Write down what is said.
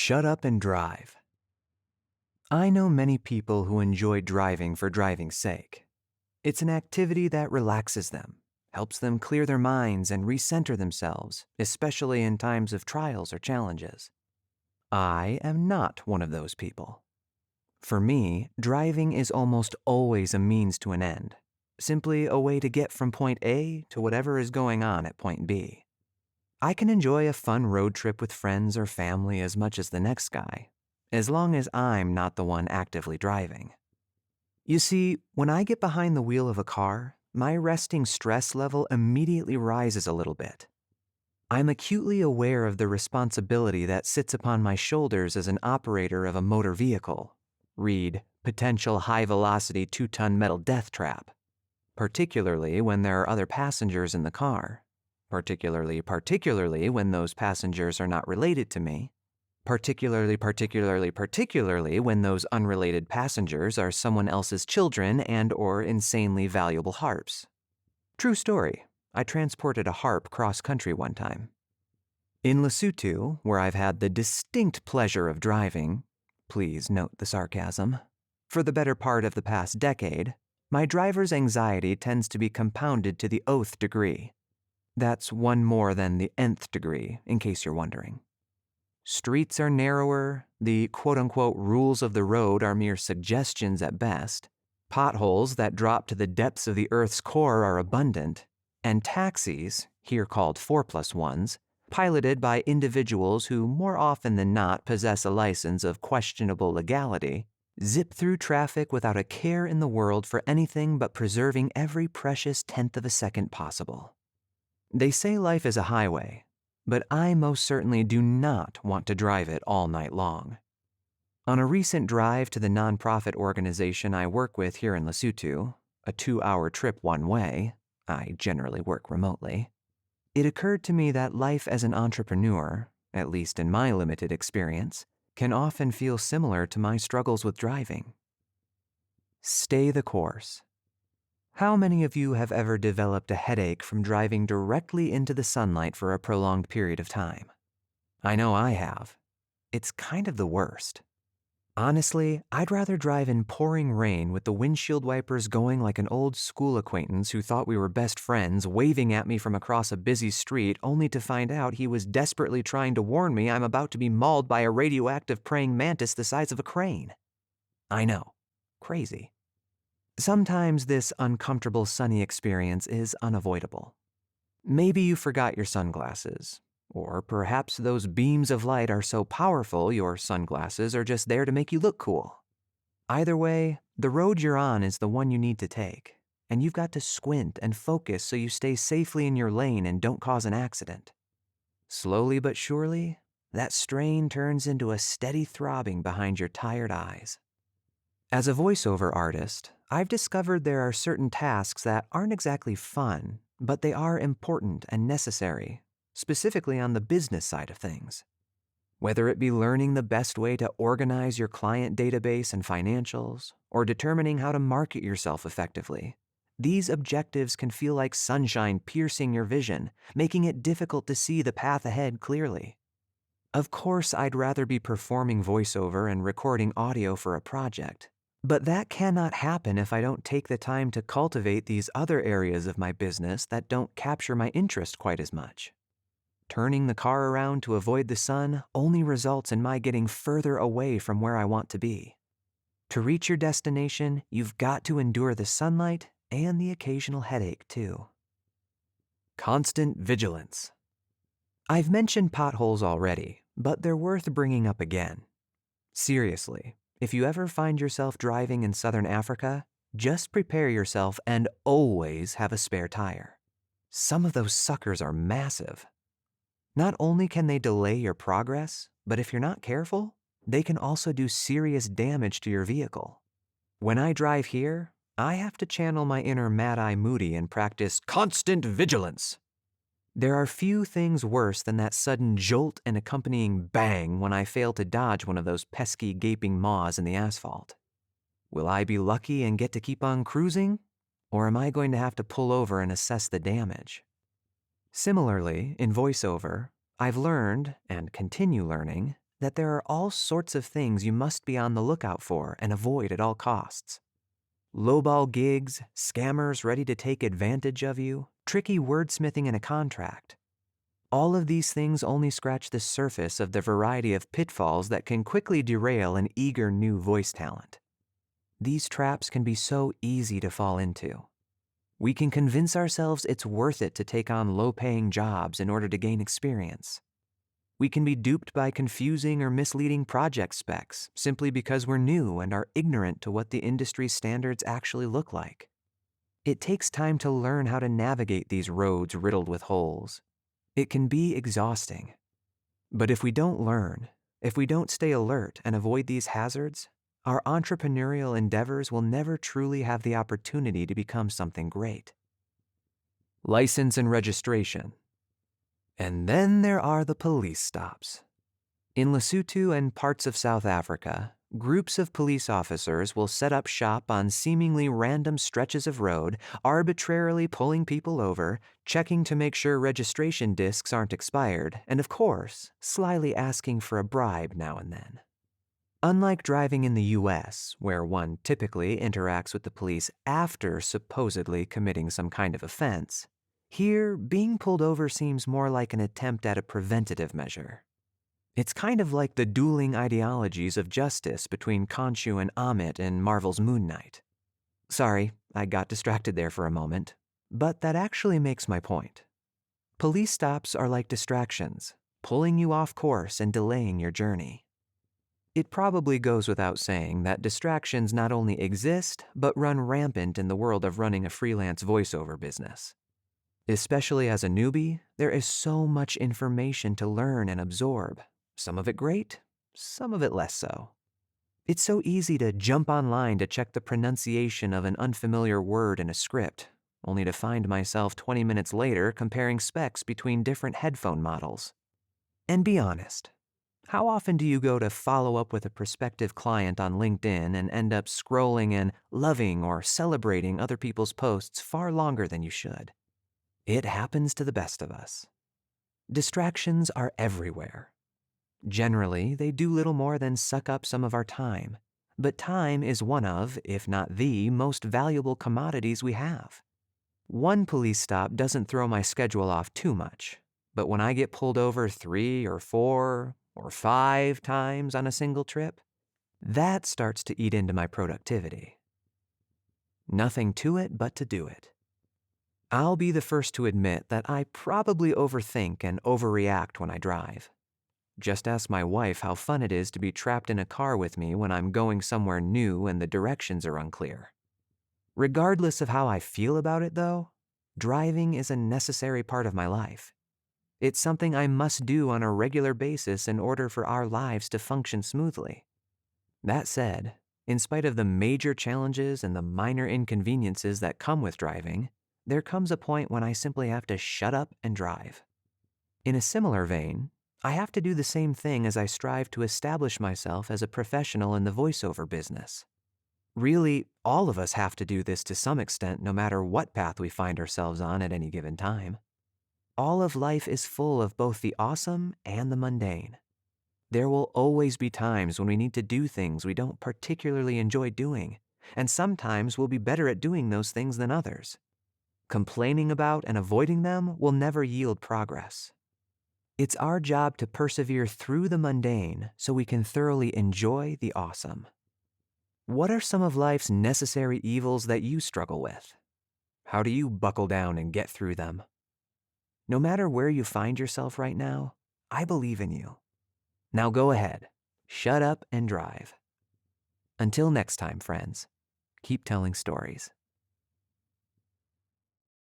Shut up and drive. I know many people who enjoy driving for driving's sake. It's an activity that relaxes them, helps them clear their minds and recenter themselves, especially in times of trials or challenges. I am not one of those people. For me, driving is almost always a means to an end, simply a way to get from point A to whatever is going on at point B. I can enjoy a fun road trip with friends or family as much as the next guy, as long as I'm not the one actively driving. You see, when I get behind the wheel of a car, my resting stress level immediately rises a little bit. I'm acutely aware of the responsibility that sits upon my shoulders as an operator of a motor vehicle. Read, potential high-velocity 2-ton metal death trap. Particularly when there are other passengers in the car. Particularly when those passengers are not related to me. Particularly when those unrelated passengers are someone else's children and or insanely valuable harps. True story, I transported a harp cross-country one time. In Lesotho, where I've had the distinct pleasure of driving, please note the sarcasm, for the better part of the past decade, my driver's anxiety tends to be compounded to the oath degree. That's one more than the nth degree, in case you're wondering. Streets are narrower, the quote-unquote rules of the road are mere suggestions at best, potholes that drop to the depths of the Earth's core are abundant, and taxis, here called 4+1s, piloted by individuals who more often than not possess a license of questionable legality, zip through traffic without a care in the world for anything but preserving every precious tenth of a second possible. They say life is a highway, but I most certainly do not want to drive it all night long. On a recent drive to the nonprofit organization I work with here in Lesotho, a 2-hour trip one way, I generally work remotely, it occurred to me that life as an entrepreneur, at least in my limited experience, can often feel similar to my struggles with driving. Stay the course. How many of you have ever developed a headache from driving directly into the sunlight for a prolonged period of time? I know I have. It's kind of the worst. Honestly, I'd rather drive in pouring rain with the windshield wipers going like an old school acquaintance who thought we were best friends waving at me from across a busy street only to find out he was desperately trying to warn me I'm about to be mauled by a radioactive praying mantis the size of a crane. I know. Crazy. Sometimes this uncomfortable sunny experience is unavoidable. Maybe you forgot your sunglasses, or perhaps those beams of light are so powerful your sunglasses are just there to make you look cool. Either way, the road you're on is the one you need to take, and you've got to squint and focus so you stay safely in your lane and don't cause an accident. Slowly but surely, that strain turns into a steady throbbing behind your tired eyes. As a voiceover artist, I've discovered there are certain tasks that aren't exactly fun, but they are important and necessary, specifically on the business side of things. Whether it be learning the best way to organize your client database and financials, or determining how to market yourself effectively, these objectives can feel like sunshine piercing your vision, making it difficult to see the path ahead clearly. Of course, I'd rather be performing voiceover and recording audio for a project, but that cannot happen if I don't take the time to cultivate these other areas of my business that don't capture my interest quite as much. Turning the car around to avoid the sun only results in my getting further away from where I want to be. To reach your destination, you've got to endure the sunlight and the occasional headache too. Constant vigilance. I've mentioned potholes already, but they're worth bringing up again. Seriously, if you ever find yourself driving in southern Africa, just prepare yourself and always have a spare tire. Some of those suckers are massive. Not only can they delay your progress, but if you're not careful, they can also do serious damage to your vehicle. When I drive here, I have to channel my inner Mad-Eye Moody and practice constant vigilance. There are few things worse than that sudden jolt and accompanying bang when I fail to dodge one of those pesky gaping maws in the asphalt. Will I be lucky and get to keep on cruising? Or am I going to have to pull over and assess the damage? Similarly, in voiceover, I've learned, and continue learning, that there are all sorts of things you must be on the lookout for and avoid at all costs. Lowball gigs, scammers ready to take advantage of you, tricky wordsmithing in a contract. All of these things only scratch the surface of the variety of pitfalls that can quickly derail an eager new voice talent. These traps can be so easy to fall into. We can convince ourselves it's worth it to take on low-paying jobs in order to gain experience. We can be duped by confusing or misleading project specs simply because we're new and are ignorant to what the industry standards actually look like. It takes time to learn how to navigate these roads riddled with holes. It can be exhausting. But if we don't learn, if we don't stay alert and avoid these hazards, our entrepreneurial endeavors will never truly have the opportunity to become something great. License and registration. And then there are the police stops. In Lesotho and parts of South Africa, groups of police officers will set up shop on seemingly random stretches of road, arbitrarily pulling people over, checking to make sure registration discs aren't expired, and of course, slyly asking for a bribe now and then. Unlike driving in the US, where one typically interacts with the police after supposedly committing some kind of offense, here, being pulled over seems more like an attempt at a preventative measure. It's kind of like the dueling ideologies of justice between Khonshu and Amit in Marvel's Moon Knight. Sorry, I got distracted there for a moment, but that actually makes my point. Police stops are like distractions, pulling you off course and delaying your journey. It probably goes without saying that distractions not only exist, but run rampant in the world of running a freelance voiceover business. Especially as a newbie, there is so much information to learn and absorb, some of it great, some of it less so. It's so easy to jump online to check the pronunciation of an unfamiliar word in a script, only to find myself 20 minutes later comparing specs between different headphone models. And be honest, how often do you go to follow up with a prospective client on LinkedIn and end up scrolling and loving or celebrating other people's posts far longer than you should? It happens to the best of us. Distractions are everywhere. Generally, they do little more than suck up some of our time, but time is one of, if not the, most valuable commodities we have. One police stop doesn't throw my schedule off too much, but when I get pulled over 3 or 4 or 5 times on a single trip, that starts to eat into my productivity. Nothing to it but to do it. I'll be the first to admit that I probably overthink and overreact when I drive. Just ask my wife how fun it is to be trapped in a car with me when I'm going somewhere new and the directions are unclear. Regardless of how I feel about it, though, driving is a necessary part of my life. It's something I must do on a regular basis in order for our lives to function smoothly. That said, in spite of the major challenges and the minor inconveniences that come with driving, there comes a point when I simply have to shut up and drive. In a similar vein, I have to do the same thing as I strive to establish myself as a professional in the voiceover business. Really, all of us have to do this to some extent no matter what path we find ourselves on at any given time. All of life is full of both the awesome and the mundane. There will always be times when we need to do things we don't particularly enjoy doing, and sometimes we'll be better at doing those things than others. Complaining about and avoiding them will never yield progress. It's our job to persevere through the mundane so we can thoroughly enjoy the awesome. What are some of life's necessary evils that you struggle with? How do you buckle down and get through them? No matter where you find yourself right now, I believe in you. Now go ahead, shut up and drive. Until next time, friends, keep telling stories.